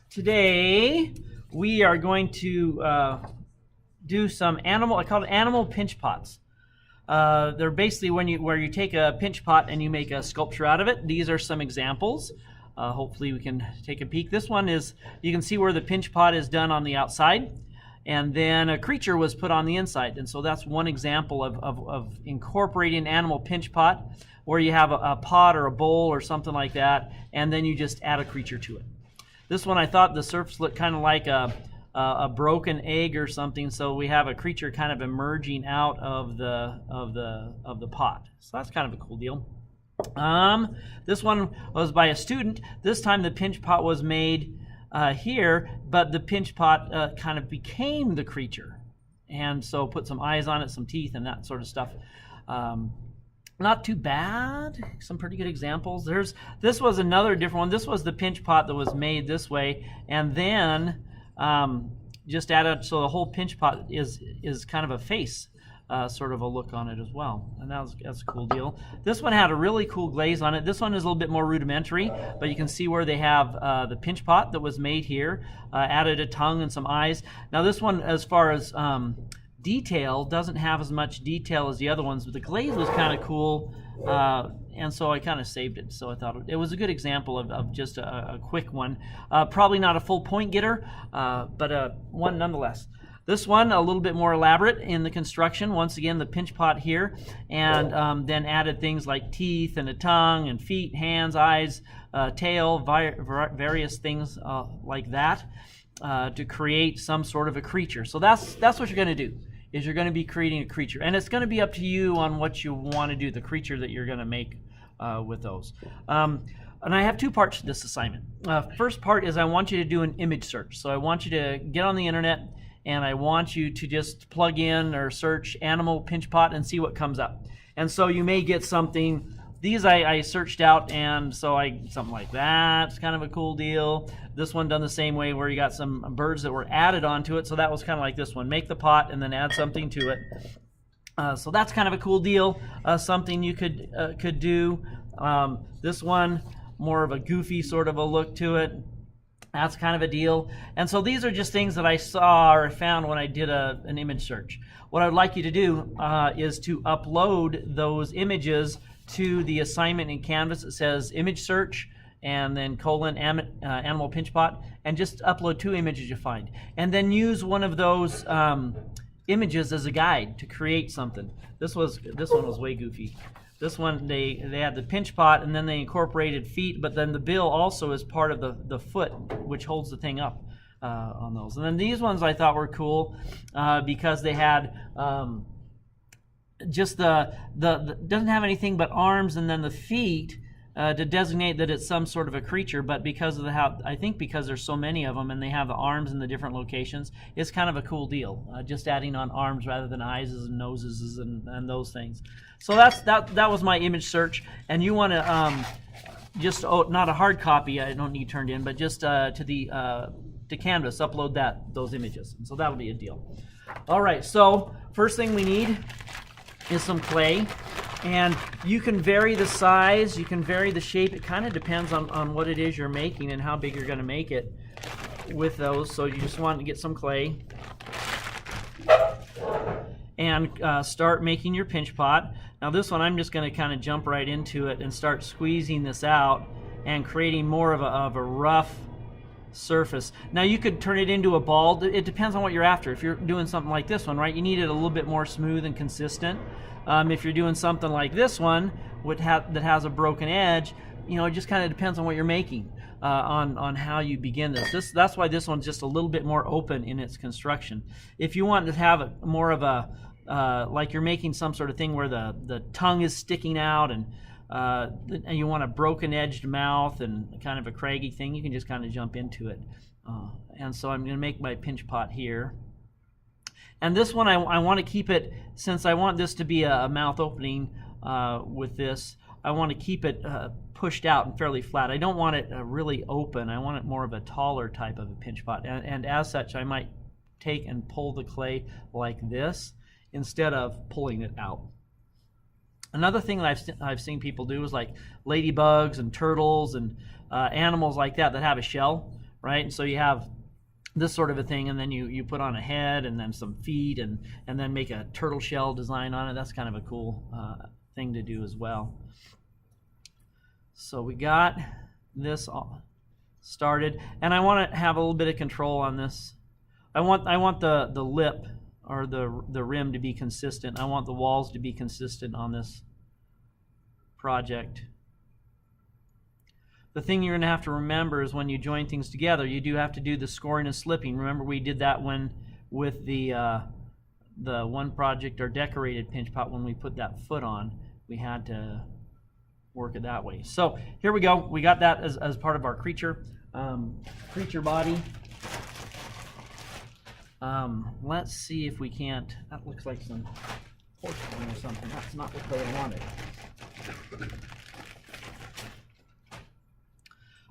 Today we are going to do some animal. I call it animal pinch pots. They're basically where you take a pinch pot and you make a sculpture out of it. These are some examples. Hopefully we can take a peek. This one is, you can see where the pinch pot is done on the outside, and then a creature was put on the inside. And so that's one example of incorporating an animal pinch pot, where you have a pot or a bowl or something like that, and then you just add a creature to it. This one, I thought the surface looked kind of like a broken egg or something, so we have a creature kind of emerging out of the pot. So that's kind of a cool deal. This one was by a student. This time the pinch pot was made here, but the pinch pot kind of became the creature, and so put some eyes on it, some teeth, and that sort of stuff. Not too bad. Some pretty good examples. This was another different one. This was the pinch pot that was made this way, and then just added, so the whole pinch pot is kind of a face, sort of a look on it as well, and that's a cool deal. This one had a really cool glaze on it. This one is a little bit more rudimentary, but you can see where they have the pinch pot that was made here, added a tongue and some eyes. Now this one, as far as detail, doesn't have as much detail as the other ones, but the glaze was kind of cool, and so I kind of saved it. So I thought it was a good example of just a quick one. Probably not a full point getter, but one nonetheless. This one, a little bit more elaborate in the construction. Once again, the pinch pot here, and then added things like teeth and a tongue and feet, hands, eyes, tail, various things like that, to create some sort of a creature. So that's what you're going to do, is you're going to be creating a creature. And it's going to be up to you on what you want to do, the creature that you're going to make with those. And I have two parts to this assignment. First part is I want you to do an image search. So I want you to get on the internet, and I want you to just plug in or search animal pinch pot and see what comes up. And so you may get something. These I searched out, and so something like that. It's kind of a cool deal. This one done the same way, where you got some birds that were added onto it. So that was kind of like this one. Make the pot and then add something to it. So that's kind of a cool deal. Something you could do. This one, more of a goofy sort of a look to it. That's kind of a deal. And so these are just things that I saw or found when I did an image search. What I'd like you to do is to upload those images to the assignment in Canvas. It says image search and then colon animal pinch pot, and just upload 2 images you find, and then use one of those images as a guide to create something. This one was way goofy. This one, they had the pinch pot, and then they incorporated feet, but then the bill also is part of the foot, which holds the thing up on those. And then these ones I thought were cool because they had just the doesn't have anything but arms, and then the feet to designate that it's some sort of a creature. But because of I think because there's so many of them and they have the arms in the different locations, it's kind of a cool deal. Just adding on arms rather than eyes and noses and those things. So that was my image search. And you want to not a hard copy. I don't need turned in, but just to Canvas, upload those images. And so that'll be a deal. All right. So first thing we need is some clay. And you can vary the size, you can vary the shape. It kind of depends on what it is you're making and how big you're going to make it with those. So you just want to get some clay and start making your pinch pot. Now this one, I'm just going to kind of jump right into it and start squeezing this out and creating more of a rough surface. Now you could turn it into a ball. It depends on what you're after. If you're doing something like this one, right, you need it a little bit more smooth and consistent. If you're doing something like this one that has a broken edge, it just kind of depends on what you're making, on how you begin this. That's why this one's just a little bit more open in its construction. If you want to have more of a like you're making some sort of thing where the tongue is sticking out, and you want a broken edged mouth and kind of a craggy thing, you can just kind of jump into it. And so I'm going to make my pinch pot here. And this one, I want to keep it, since I want this to be a mouth opening with this, I want to keep it pushed out and fairly flat. I don't want it really open. I want it more of a taller type of a pinch pot. And as such, I might take and pull the clay like this instead of pulling it out. Another thing that I've seen people do is like ladybugs and turtles and animals like that have a shell, right? And so you have this sort of a thing, and then you put on a head and then some feet, and then make a turtle shell design on it. That's kind of a cool thing to do as well. So we got this all started, and I want to have a little bit of control on this. I want the lip or the rim to be consistent. I want the walls to be consistent on this project. The thing you're going to have to remember is when you join things together, you do have to do the scoring and slipping. Remember, we did that with the one project, our decorated pinch pot, when we put that foot on. We had to work it that way. So here we go. We got that as part of our creature body. Let's see if we can't. That looks like some porcelain or something. That's not what I wanted.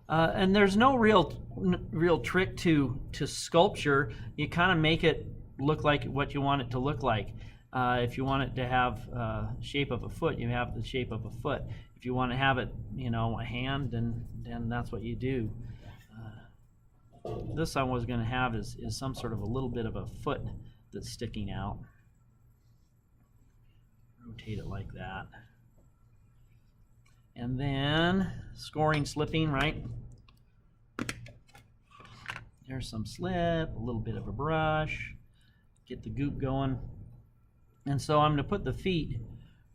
And there's no real trick to sculpture. You kind of make it look like what you want it to look like. If you want it to have shape of a foot, you have the shape of a foot. If you want to have it, a hand, then that's what you do. This I was going to have is some sort of a little bit of a foot that's sticking out. Rotate it like that. And then scoring, slipping, right? There's some slip, a little bit of a brush, get the goop going. And so I'm going to put the feet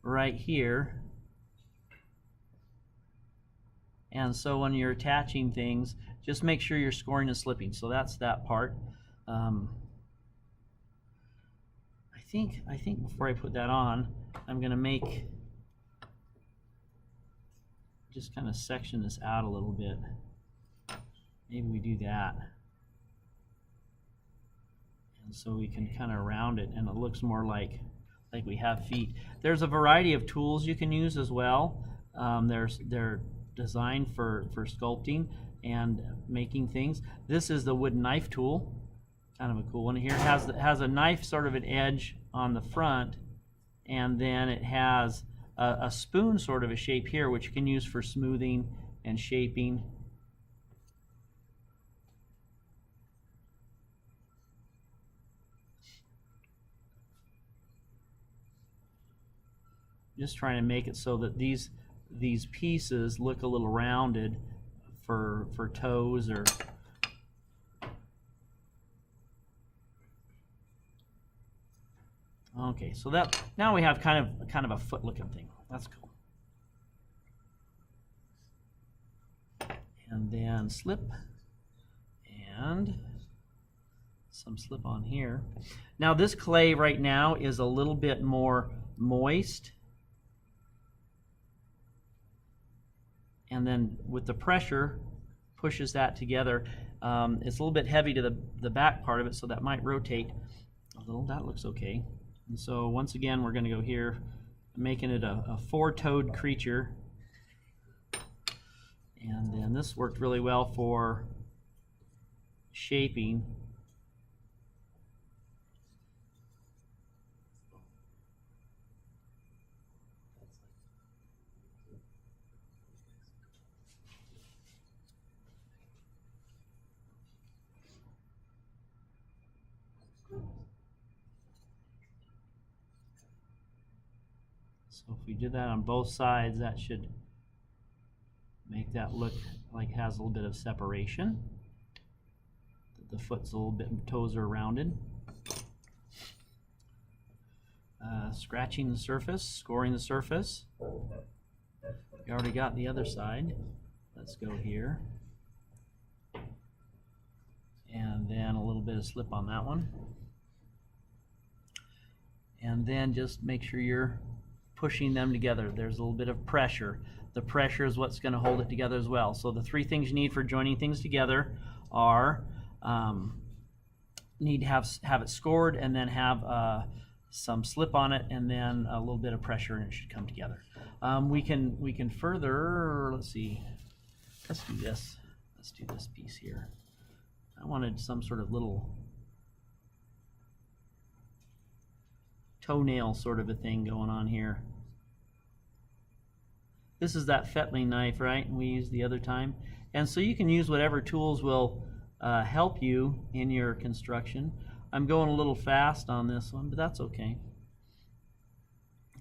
right here. And so when you're attaching things, just make sure you're scoring and slipping. So that's that part. I think before I put that on, I'm going to just kind of section this out a little bit. Maybe we do that. And so we can kind of round it, and it looks more like we have feet. There's a variety of tools you can use as well. They're designed for sculpting and making things. This is the wooden knife tool, kind of a cool one. Here it has a knife sort of an edge on the front, and then it has a spoon sort of a shape here, which you can use for smoothing and shaping. Just trying to make it so that these pieces look a little rounded for toes or. Okay, so that now we have kind of a foot-looking thing. That's cool. And then slip and some slip on here. Now this clay right now is a little bit more moist. And then with the pressure, pushes that together. It's a little bit heavy to the back part of it, so that might rotate a little. That looks okay. And so once again, we're going to go here, making it a four-toed creature. And then this worked really well for shaping. So if we did that on both sides, that should make that look like it has a little bit of separation. The foot's a little bit, toes are rounded. Scratching the surface, scoring the surface. We already got the other side. Let's go here. And then a little bit of slip on that one. And then just make sure you're pushing them together. There's a little bit of pressure. The pressure is what's going to hold it together as well. So the three things you need for joining things together are need to have it scored, and then have some slip on it, and then a little bit of pressure, and it should come together. We can further, let's see, let's do this. Let's do this piece here. I wanted some sort of little toenail sort of a thing going on here. This is that fettling knife, right? We used the other time. And so you can use whatever tools will help you in your construction. I'm going a little fast on this one, but that's okay.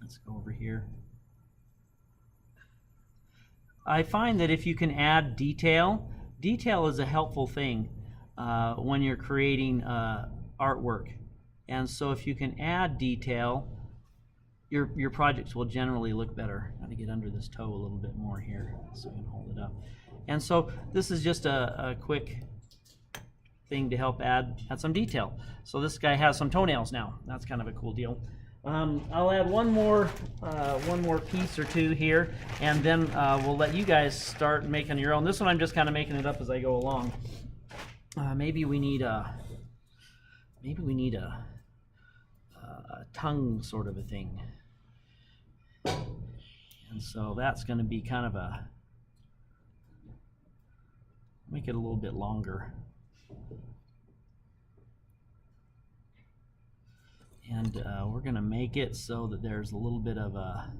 Let's go over here. I find that if you can add detail, detail is a helpful thing when you're creating artwork. And so if you can add detail, your projects will generally look better. Got to get under this toe a little bit more here so I can hold it up. And so this is just a quick thing to help add some detail. So this guy has some toenails now. That's kind of a cool deal. I'll add one more piece or two here, and then we'll let you guys start making your own. This one I'm just kind of making it up as I go along. Maybe we need a tongue sort of a thing, and so that's going to be kind of make it a little bit longer. And we're going to make it so that there's a little bit of a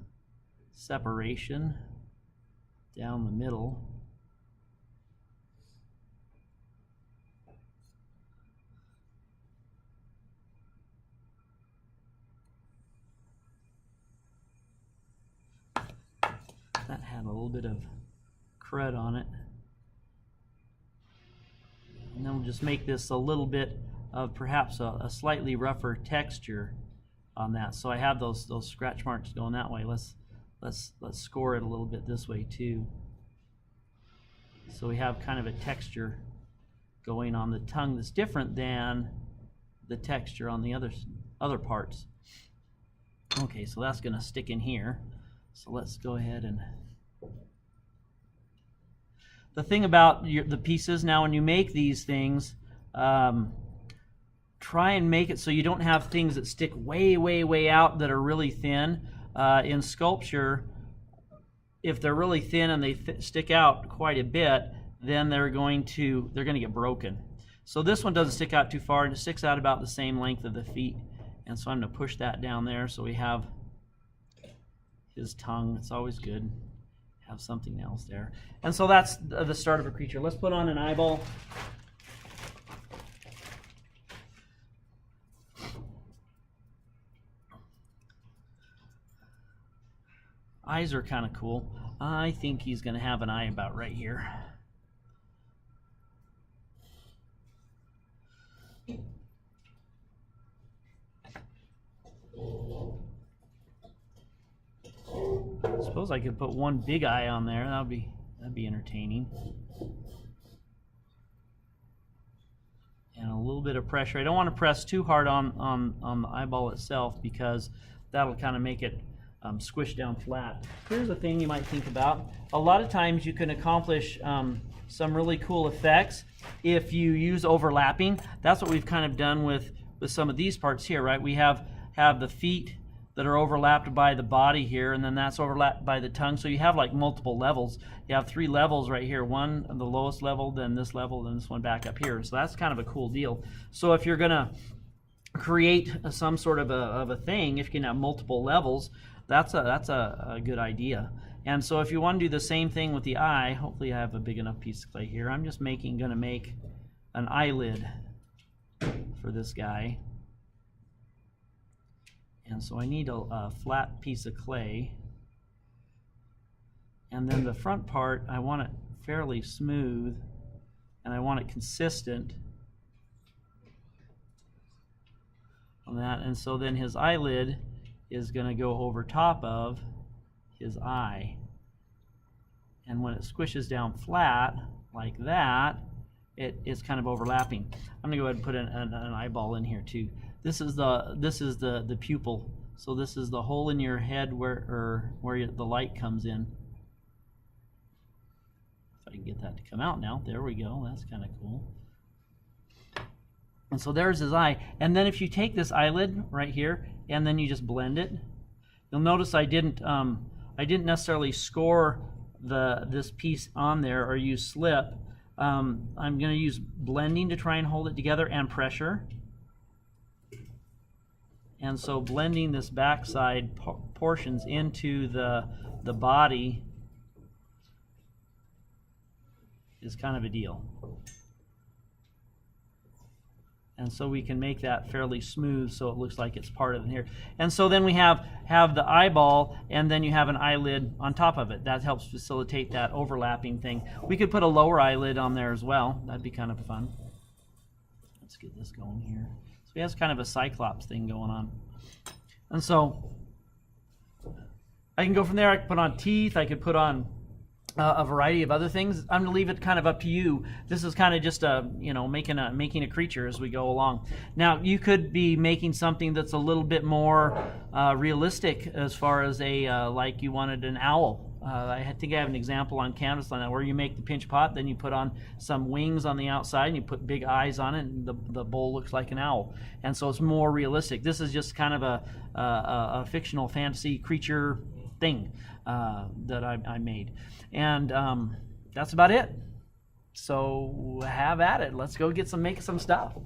separation down the middle. That had a little bit of crud on it. And then we'll just make this a little bit of perhaps a slightly rougher texture on that. So I have those scratch marks going that way. Let's score it a little bit this way too. So we have kind of a texture going on the tongue that's different than the texture on the other parts. Okay, so that's going to stick in here. So let's go ahead and... The thing about the pieces now, when you make these things, try and make it so you don't have things that stick way, way, way out that are really thin. In sculpture, if they're really thin and they stick out quite a bit, then they're going to get broken. So this one doesn't stick out too far, and it sticks out about the same length of the feet. And so I'm going to push that down there so we have his tongue. It's always good to have something else there. And so that's the start of a creature. Let's put on an eyeball. Eyes are kind of cool. I think he's going to have an eye about right here. I suppose I could put one big eye on there. That'd be entertaining. And a little bit of pressure. I don't want to press too hard on the eyeball itself because that'll kind of make it squish down flat. Here's a thing you might think about. A lot of times you can accomplish some really cool effects if you use overlapping. That's what we've kind of done with some of these parts here, right? We have the feet that are overlapped by the body here, and then that's overlapped by the tongue. So you have like multiple levels. You have 3 levels right here. One, the lowest level, then this level, then this one back up here. So that's kind of a cool deal. So if you're gonna create some sort of a thing, if you can have multiple levels, that's a good idea. And so if you want to do the same thing with the eye, hopefully I have a big enough piece of clay here. I'm just gonna make an eyelid for this guy. And so I need a flat piece of clay. And then the front part, I want it fairly smooth, and I want it consistent on that. And so then his eyelid is going to go over top of his eye. And when it squishes down flat like that, it's kind of overlapping. I'm going to go ahead and put an eyeball in here too. This is the pupil. So this is the hole in your head where the light comes in. If I can get that to come out now. There we go. That's kind of cool. And so there's his eye. And then if you take this eyelid right here and then you just blend it, you'll notice I didn't necessarily score this piece on there or use slip. I'm going to use blending to try and hold it together, and pressure. And so blending this backside portions into the body is kind of a deal. And so we can make that fairly smooth so it looks like it's part of it here. And so then we have the eyeball, and then you have an eyelid on top of it. That helps facilitate that overlapping thing. We could put a lower eyelid on there as well. That'd be kind of fun. Let's get this going here. So we have kind of a Cyclops thing going on. And so I can go from there. I could put on teeth. I could put on a variety of other things. I'm going to leave it kind of up to you. This is kind of just making a creature as we go along. Now you could be making something that's a little bit more realistic as far as like you wanted an owl. I think I have an example on canvas on that where you make the pinch pot, then you put on some wings on the outside and you put big eyes on it, and the bowl looks like an owl. And so it's more realistic. This is just kind of a fictional fantasy creature thing that I made. And that's about it. So have at it. Let's go make some stuff.